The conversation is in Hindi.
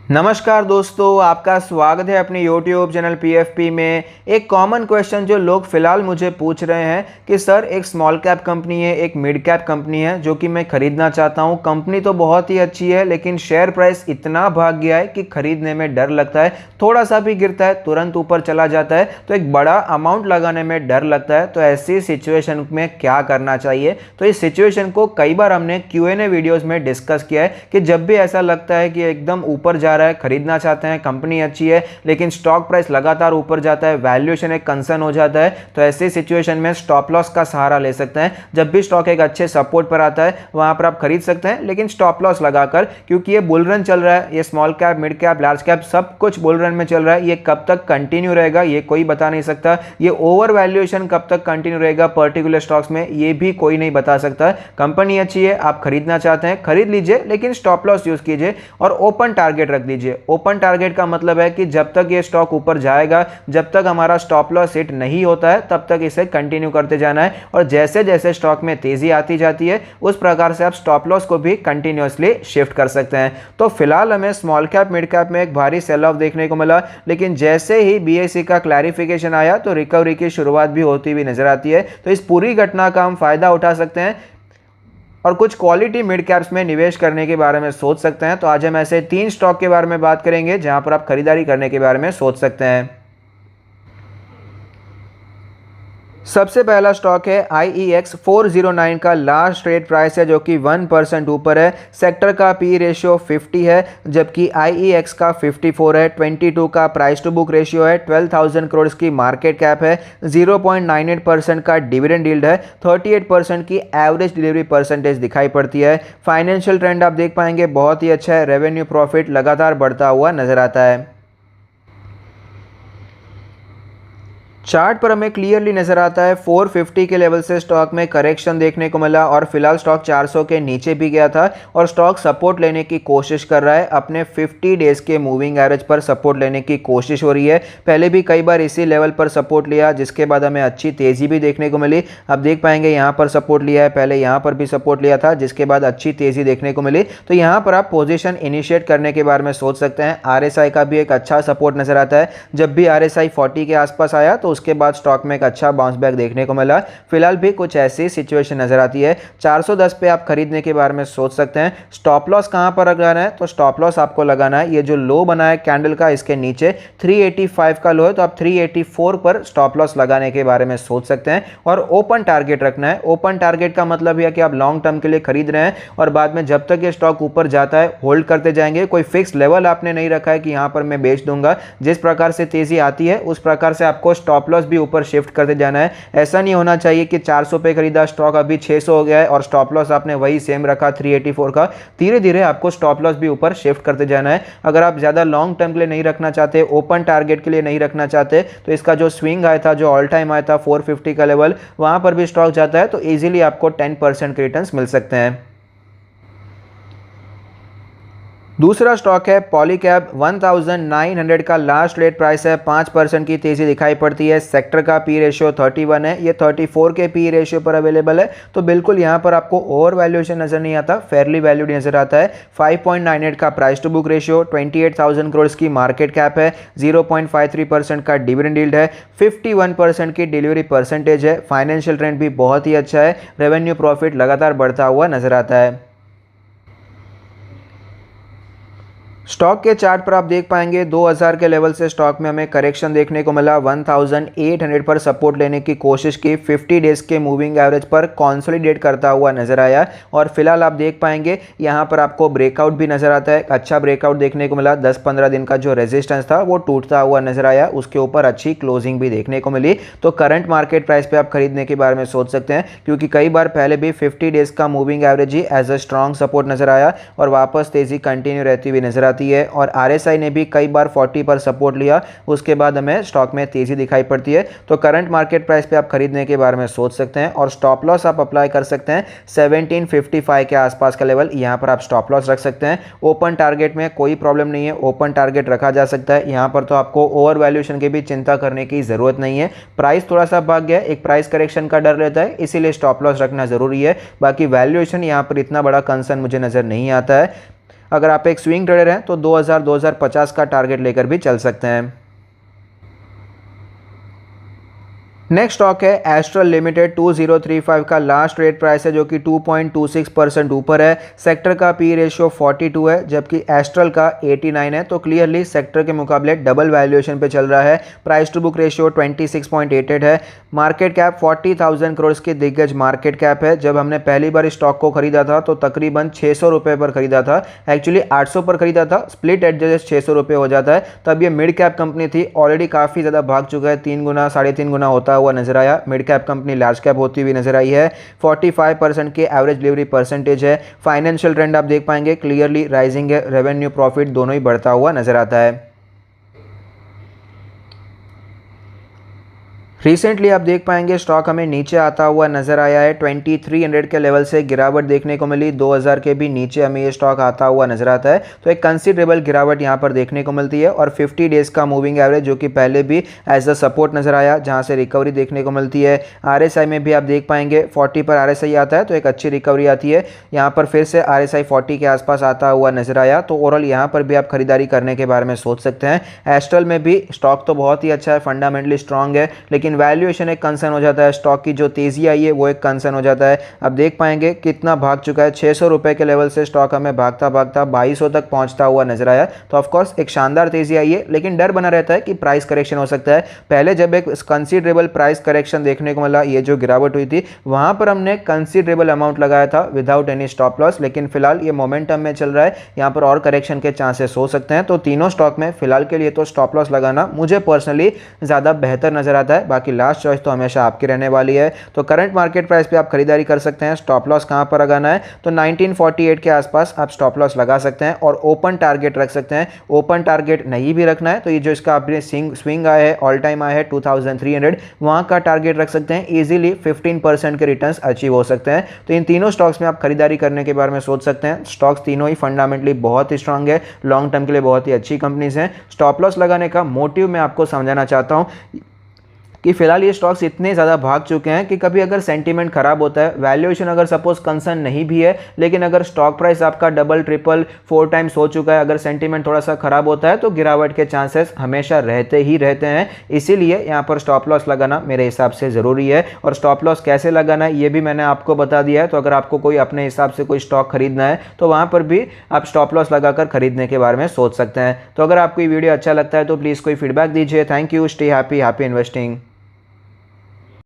नमस्कार दोस्तों, आपका स्वागत है अपने YouTube चैनल PFP में। एक कॉमन क्वेश्चन जो लोग फ़िलहाल मुझे पूछ रहे हैं कि सर एक स्मॉल कैप कंपनी है, एक मिड कैप कंपनी है जो कि मैं ख़रीदना चाहता हूँ। कंपनी तो बहुत ही अच्छी है लेकिन शेयर प्राइस इतना भाग गया है कि ख़रीदने में डर लगता है। थोड़ा सा भी गिरता है तुरंत ऊपर चला जाता है, तो एक बड़ा अमाउंट लगाने में डर लगता है। तो ऐसी सिचुएशन में क्या करना चाहिए, तो इस सिचुएशन को कई बार हमने Q&A वीडियोज़ में डिस्कस किया है कि जब भी ऐसा लगता है कि एकदम ऊपर जा रहा है, खरीदना चाहते हैं, कंपनी अच्छी है लेकिन स्टॉक प्राइस लगातार ऊपर जाता है, वैल्यूएशन एक कंसर्न हो जाता है, तो ऐसी सिचुएशन में स्टॉप लॉस का सहारा ले सकते हैं। जब भी स्टॉक एक अच्छे सपोर्ट पर आता है वहां पर आप खरीद सकते हैं, लेकिन स्टॉप लॉस लगाकर, क्योंकि ये बुल रन चल रहा है। ये small cap, mid cap, large cap सब कुछ बुल रन में चल रहा है। ये कब तक कंटिन्यू रहेगा ये कोई बता नहीं सकता। ये ओवर वैल्यूएशन कब तक कंटिन्यू रहेगा पर्टिकुलर स्टॉक्स में ये भी कोई नहीं बता सकता। कंपनी अच्छी है, आप खरीदना चाहते हैं खरीद लीजिए, लेकिन स्टॉप लॉस यूज कीजिए और ओपन टारगेट रख दीजिए। ओपन टारगेट का मतलब है कि जब तक ये स्टॉक ऊपर जाएगा, जब तक हमारा स्टॉप लॉस हिट नहीं होता है, तब तक इसे कंटिन्यू करते जाना है। और जैसे जैसे स्टॉक में तेजी आती जाती है उस प्रकार से आप स्टॉप लॉस को भी कंटिन्यूअसली शिफ्ट कर सकते हैं। तो फिलहाल हमें स्मॉल कैप, मिड कैप में एक भारी सेल ऑफ देखने को मिला, लेकिन जैसे ही BSE का क्लैरिफिकेशन आया तो रिकवरी की शुरुआत भी होती हुई नजर आती है। तो इस पूरी घटना का हम फायदा उठा सकते हैं और कुछ क्वालिटी मिड कैप्स में निवेश करने के बारे में सोच सकते हैं। तो आज हम ऐसे 3 स्टॉक के बारे में बात करेंगे जहां पर आप खरीदारी करने के बारे में सोच सकते हैं। सबसे पहला स्टॉक है IEX 409 का लास्ट ट्रेड प्राइस है जो कि 1% ऊपर है। सेक्टर का पी रेशियो 50 है जबकि IEX का 54 है। 22 का प्राइस टू बुक रेशियो है। 12,000 करोड़ की मार्केट कैप है। 0.98% का डिविडेंड यील्ड है। 38% की एवरेज डिलीवरी परसेंटेज दिखाई पड़ती है। फाइनेंशियल ट्रेंड आप देख पाएंगे बहुत ही अच्छा है। रेवेन्यू प्रॉफिट लगातार बढ़ता हुआ नजर आता है। चार्ट पर हमें क्लियरली नजर आता है 450 के लेवल से स्टॉक में करेक्शन देखने को मिला और फिलहाल स्टॉक 400 के नीचे भी गया था और स्टॉक सपोर्ट लेने की कोशिश कर रहा है। अपने 50 डेज के मूविंग एवरेज पर सपोर्ट लेने की कोशिश हो रही है। पहले भी कई बार इसी लेवल पर सपोर्ट लिया जिसके बाद हमें अच्छी तेजी भी देखने को मिली। आप देख पाएंगे यहाँ पर सपोर्ट लिया है, पहले यहाँ पर भी सपोर्ट लिया था जिसके बाद अच्छी तेजी देखने को मिली। तो यहाँ पर आप पोजिशन इनिशिएट करने के बारे में सोच सकते हैं। RSI का भी एक अच्छा सपोर्ट नजर आता है। जब भी RSI 40 के आसपास आया तो उसके बाद स्टॉक में एक अच्छा बाउंस बैक देखने को मिला। फिलहाल भी कुछ ऐसी सिचुएशन नजर आती है। 410 पे आप खरीदने के बारे में सोच सकते हैं। स्टॉप लॉस कहां पर लगाना है, तो स्टॉप लॉस आपको लगाना है ये जो लो बना है कैंडल का, इसके नीचे 385 का लो है, तो आप 384 पर स्टॉप लॉस लगाने के बारे में सोच सकते हैं और ओपन टारगेट रखना है। ओपन टारगेट का मतलब यह कि आप लॉन्ग टर्म के लिए खरीद रहे हैं और बाद में जब तक ये स्टॉक ऊपर जाता है होल्ड करते जाएंगे। कोई फिक्स लेवल आपने नहीं रखा है कि यहां पर मैं बेच दूंगा। जिस प्रकार से तेजी आती है उस प्रकार से आपको स्टॉप लॉस भी ऊपर शिफ्ट करते जाना है। ऐसा नहीं होना चाहिए कि 400 पे खरीदा स्टॉक अभी 600 हो गया है और स्टॉप लॉस आपने वही सेम रखा 384 का। धीरे धीरे आपको स्टॉप लॉस भी ऊपर शिफ्ट करते जाना है। अगर आप ज्यादा लॉन्ग टर्म के लिए नहीं रखना चाहते, ओपन टारगेट के लिए नहीं रखना चाहते, तो इसका जो स्विंग आया था, जो ऑल टाइम आया था 450 का लेवल, वहां पर भी स्टॉक जाता है तो इजीली आपको 10% के रिटर्न्स मिल सकते हैं। दूसरा स्टॉक है पॉलीकैब 1900 का लास्ट ट्रेड प्राइस है। 5% की तेजी दिखाई पड़ती है। सेक्टर का पी रेशियो 31 है, ये 34 के पी रेशियो पर अवेलेबल है। तो बिल्कुल यहाँ पर आपको ओवर वैल्यूएशन नजर नहीं आता, फेयरली वैल्यूड नजर आता है। 5.98 का price to book ratio, 28,000 crore की मार्केट कैप है। 0.53% का डिविडेंड यील्ड है। 51% की डिलीवरी परसेंटेज है। फाइनेंशियल ट्रेंड भी बहुत ही अच्छा है। रेवेन्यू प्रॉफिट लगातार बढ़ता हुआ नजर आता है। स्टॉक के चार्ट पर आप देख पाएंगे 2000 के लेवल से स्टॉक में हमें करेक्शन देखने को मिला। 1800 पर सपोर्ट लेने की कोशिश की। 50 डेज के मूविंग एवरेज पर कंसोलिडेट करता हुआ नजर आया और फिलहाल आप देख पाएंगे यहाँ पर आपको ब्रेकआउट भी नजर आता है। अच्छा ब्रेकआउट देखने को मिला। 10-15 दिन का जो रेजिस्टेंस था वो टूटता हुआ नजर आया, उसके ऊपर अच्छी क्लोजिंग भी देखने को मिली। तो करंट मार्केट प्राइस पे आप खरीदने के बारे में सोच सकते हैं, क्योंकि कई बार पहले भी 50 डेज का मूविंग एवरेज ही एज अ स्ट्रॉन्ग सपोर्ट नजर आया और वापस तेजी कंटिन्यू रहती हुई नजर आती है। और RSI ने भी कई बार 40 पर सपोर्ट लिया, उसके बाद हमें स्टॉक में तेजी दिखाई पड़ती है। तो करंट मार्केट प्राइस पे आप खरीदने के बारे में सोच सकते हैं और स्टॉप लॉस आप अप्लाई कर सकते हैं 1755 के आसपास का लेवल, यहाँ पर आप स्टॉप लॉस रख सकते हैं। ओपन टारगेट में कोई प्रॉब्लम नहीं है, ओपन टारगेट रखा जा सकता है। यहाँ पर तो आपको ओवर वैल्यूएशन की भी चिंता करने की जरूरत नहीं है। प्राइस थोड़ा सा भाग गया, एक प्राइस करेक्शन का डर रहता है, इसीलिए स्टॉप लॉस रखना जरूरी है। बाकी वैल्यूएशन यहाँ पर इतना बड़ा कंसर्न मुझे नजर नहीं आता है। अगर आप एक स्विंग ट्रेडर हैं तो 2000-2050 का टारगेट लेकर भी चल सकते हैं। नेक्स्ट स्टॉक है एस्ट्रल लिमिटेड। 2035 का लास्ट ट्रेड प्राइस है जो कि 2.26% ऊपर है। सेक्टर का पी रेशियो 42 है जबकि एस्ट्रल का 89 है, तो क्लियरली सेक्टर के मुकाबले डबल वैल्यूएशन पे चल रहा है। प्राइस टू बुक रेशियो 26.88 है। मार्केट कैप 40,000 करोड़ की दिग्गज मार्केट कैप है। जब हमने पहली बार स्टॉक को खरीदा था तो तकरीबन 600 रुपये पर खरीदा था, एक्चुअली 800 पर खरीदा था, स्प्लिट एडजस्ट 600 रुपये हो जाता है। तब ये मिड कैप कंपनी थी, ऑलरेडी काफ़ी ज़्यादा भाग चुका है, 3 गुना 3.5 गुना होता हुआ नजर आया। Mid cap company large cap होती हुई नजर आई है। 45% के एवरेज डिलीवरी परसेंटेज है। फाइनेंशियल ट्रेंड आप देख पाएंगे क्लियरली राइजिंग है, रेवेन्यू प्रॉफिट दोनों ही बढ़ता हुआ नजर आता है। रिसेंटली आप देख पाएंगे स्टॉक हमें नीचे आता हुआ नजर आया है। 2300 के लेवल से गिरावट देखने को मिली, 2000 के भी नीचे हमें ये स्टॉक आता हुआ नजर आता है, तो एक कंसिडरेबल गिरावट यहाँ पर देखने को मिलती है। और 50 डेज का मूविंग एवरेज जो कि पहले भी एज अ सपोर्ट नजर आया, जहाँ से रिकवरी देखने को मिलती है। RSI में भी आप देख पाएंगे 40 पर RSI आता है, तो एक अच्छी रिकवरी आती है। यहाँ पर फिर से RSI 40 के आसपास आता हुआ नजर आया, तो ओवरऑल यहाँ पर भी आप खरीदारी करने के बारे में सोच सकते हैं। एस्ट्रल में भी स्टॉक तो बहुत ही अच्छा है, फंडामेंटली स्ट्रॉन्ग है, लेकिन वैल्यूएशन एक कंसर्न हो जाता है। स्टॉक की जो तेजी आई है वो एक कंसर्न हो जाता है। अब देख पाएंगे कितना भाग चुका है, 600 रुपए के लेवल से स्टॉक हमें भागता भागता 2200 तक पहुंचता हुआ नजर आया। तो ऑफकोर्स एक शानदार तेजी आई है, लेकिन डर बना रहता है कि प्राइस करेक्शन हो सकता है। पहले जब एक कंसिडरेबल प्राइस करेक्शन देखने को मिला, ये जो गिरावट हुई थी, वहां पर हमने कंसिडरेबल अमाउंट लगाया था विदाउट एनी स्टॉप लॉस, लेकिन फिलहाल ये मोमेंटम में चल रहा है, यहाँ पर और करेक्शन के चांसेस हो सकते हैं। तो तीनों स्टॉक में फिलहाल के लिए तो स्टॉप लॉस लगाना मुझे पर्सनली ज़्यादा बेहतर नजर आता है। बाकी लास्ट चॉइस तो हमेशा आपकी रहने वाली है। तो करंट मार्केट प्राइस पे आप खरीदारी कर सकते हैं। स्टॉप लॉस कहां पर लगाना है, तो 1948 के आसपास आप स्टॉप लॉस लगा सकते हैं और ओपन टारगेट रख सकते हैं। ओपन टारगेट नहीं भी रखना है तो ये जो इसका आपने स्विंग आया है, ऑल टाइम आया है 2300, वहां का टारगेट रख सकते हैं। इजीली 15% के रिटर्न्स अचीव हो सकते हैं। तो इन तीनों स्टॉक्स में आप खरीदारी करने के बारे में सोच सकते हैं। स्टॉक्स तीनों ही फंडामेंटली बहुत ही स्ट्रांग है, लॉन्ग टर्म के लिए बहुत ही अच्छी कंपनीज हैं। स्टॉप लॉस लगाने का मोटिव मैं आपको समझाना चाहता हूं कि फिलहाल ये स्टॉक्स इतने ज़्यादा भाग चुके हैं कि कभी अगर सेंटीमेंट खराब होता है, वैल्यूएशन अगर सपोज कंसर्न नहीं भी है, लेकिन अगर स्टॉक प्राइस आपका डबल ट्रिपल 4 टाइम्स हो चुका है, अगर सेंटीमेंट थोड़ा सा खराब होता है तो गिरावट के चांसेस हमेशा रहते ही रहते हैं। इसीलिए यहाँ पर स्टॉप लॉस लगाना मेरे हिसाब से ज़रूरी है। और स्टॉप लॉस कैसे लगाना है ये भी मैंने आपको बता दिया है। तो अगर आपको कोई अपने हिसाब से कोई स्टॉक खरीदना है तो वहाँ पर भी आप स्टॉप लॉस लगाकर खरीदने के बारे में सोच सकते हैं। तो अगर आपको ये वीडियो अच्छा लगता है तो प्लीज़ कोई फीडबैक दीजिए। Thank you, stay happy, happy investing.